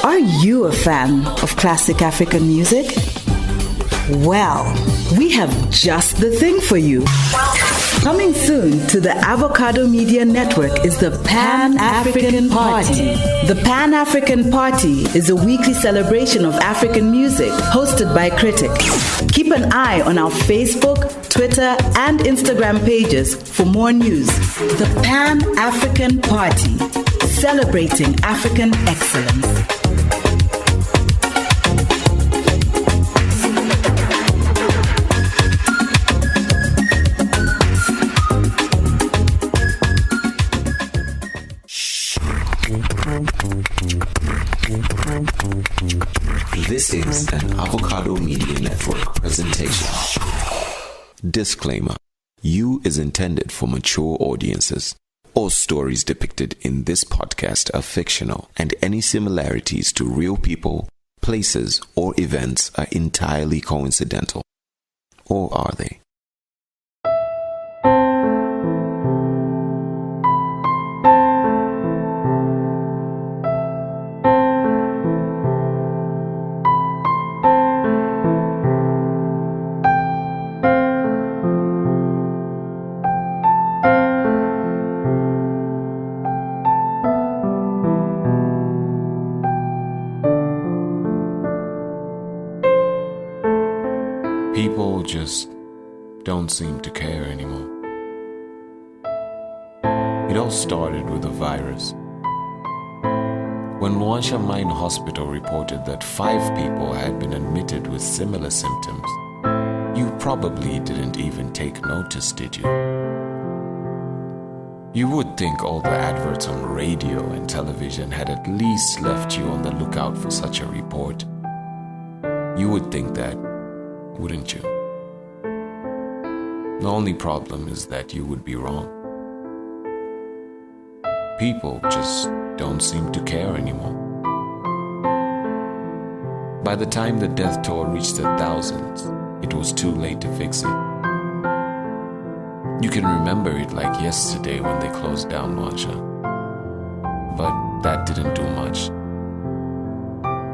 Are you a fan of classic African music? Well, we have just the thing for you. Coming soon to the Avocado Media Network is the Pan-African Party. The Pan-African Party is a weekly celebration of African music hosted by critics. Keep an eye on our Facebook, Twitter, and Instagram pages for more news. The Pan-African Party, celebrating African excellence. This is an Avocado Media Network presentation. Disclaimer: U is intended for mature audiences. All stories depicted in this podcast are fictional, and any similarities to real people, places, or events are entirely coincidental. Or are they? People just don't seem to care anymore. It all started with a virus. When Luanshya Mine Hospital reported that 5 people had been admitted with similar symptoms, you probably didn't even take notice, did you? You would think all the adverts on radio and television had at least left you on the lookout for such a report. You would think that, wouldn't you? The only problem is that you would be wrong. People just don't seem to care anymore. By the time the death toll reached the thousands, it was too late to fix it. You can remember it like yesterday when they closed down Luanshya. But that didn't do much.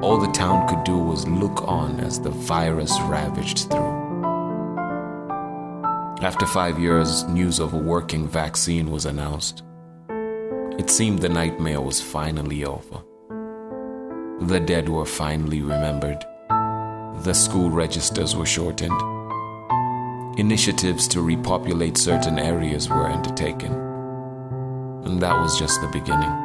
All the town could do was look on as the virus ravaged through. After 5 years, news of a working vaccine was announced. It seemed the nightmare was finally over. The dead were finally remembered. The school registers were shortened. Initiatives to repopulate certain areas were undertaken. And that was just the beginning.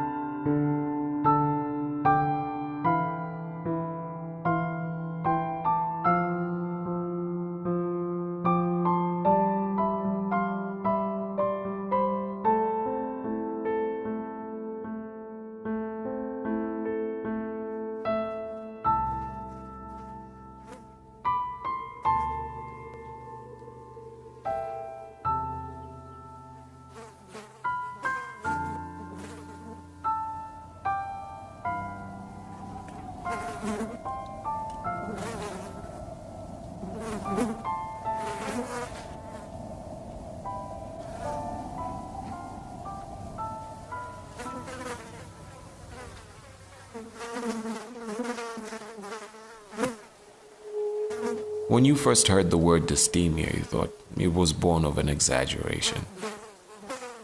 When you first heard the word dysthymia, you thought it was born of an exaggeration.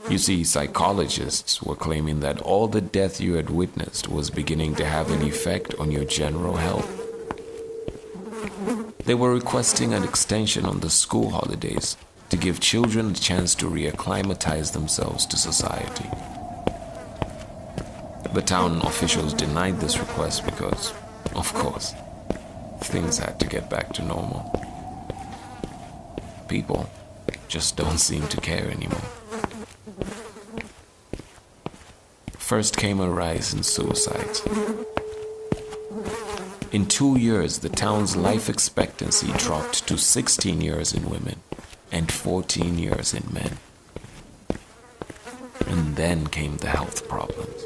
You see, psychologists were claiming that all the death you had witnessed was beginning to have an effect on your general health. They were requesting an extension on the school holidays to give children a chance to reacclimatize themselves to society. The town officials denied this request because, of course, things had to get back to normal. People just don't seem to care anymore. First came a rise in suicides. In 2 years, the town's life expectancy dropped to 16 years in women and 14 years in men. And then came the health problems.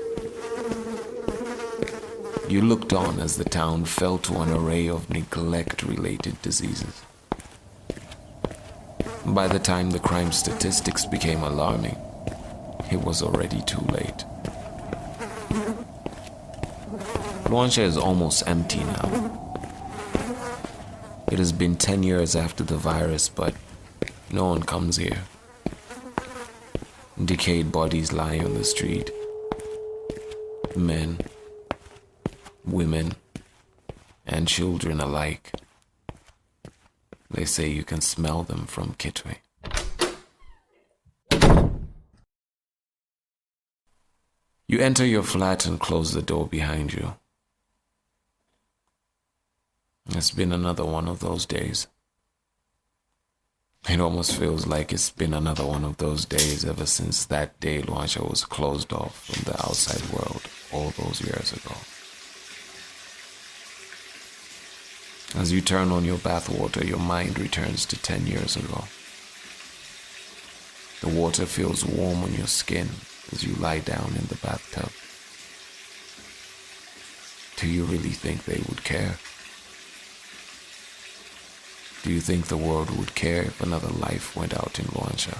You looked on as the town fell to an array of neglect-related diseases. By the time the crime statistics became alarming, it was already too late. Luanshya is almost empty now. It has been 10 years after the virus, but no one comes here. Decayed bodies lie on the street. Men, women, and children alike. They say you can smell them from Kitwe. You enter your flat and close the door behind you. It's been another one of those days. It almost feels like it's been another one of those days ever since that day Luanshya was closed off from the outside world all those years ago. As you turn on your bathwater, your mind returns to 10 years ago. The water feels warm on your skin as you lie down in the bathtub. Do you really think they would care? Do you think the world would care if another life went out in Luanshya?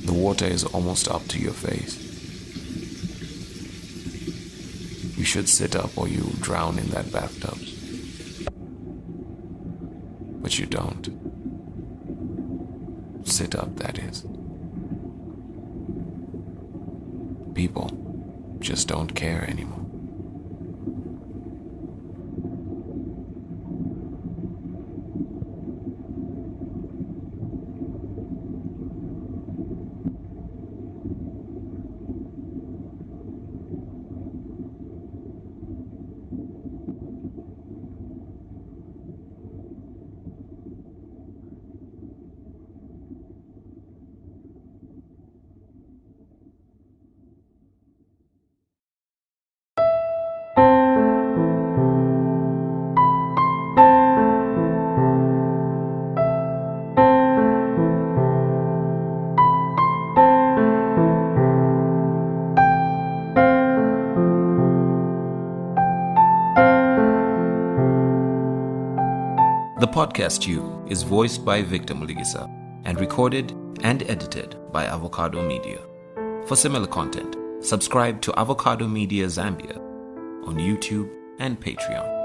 The water is almost up to your face. You should sit up or you'll drown in that bathtub. But you don't. Sit up, that is. People just don't care anymore. The podcast You is voiced by Victor Muligisa and recorded and edited by Avocado Media. For similar content, subscribe to Avocado Media Zambia on YouTube and Patreon.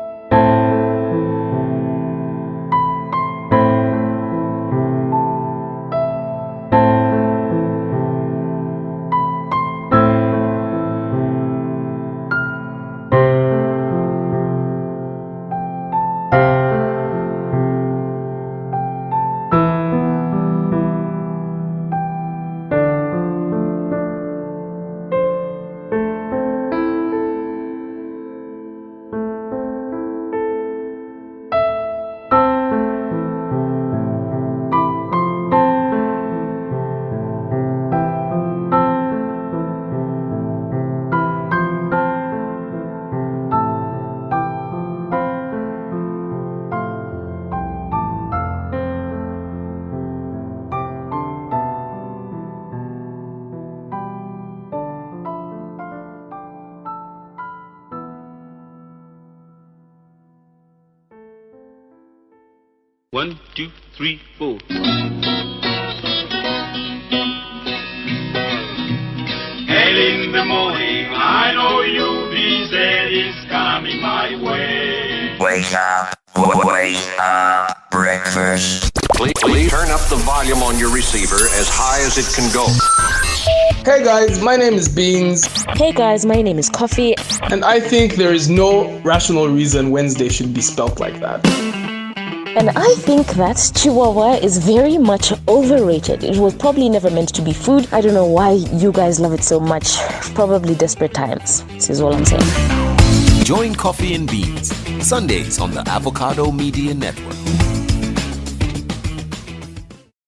One, two, three, four. Early in the morning, I know you'll be there, it's coming my way. Wake up, breakfast. Please turn up the volume on your receiver as high as it can go. Hey guys, my name is Beans. Hey guys, my name is Coffee. And I think there is no rational reason Wednesday should be spelt like that. And I think that Chihuahua is very much overrated. It was probably never meant to be food. I don't know why you guys love it so much. Probably desperate times. This is all I'm saying. Join Coffee and Beans, Sundays on the Avocado Media Network.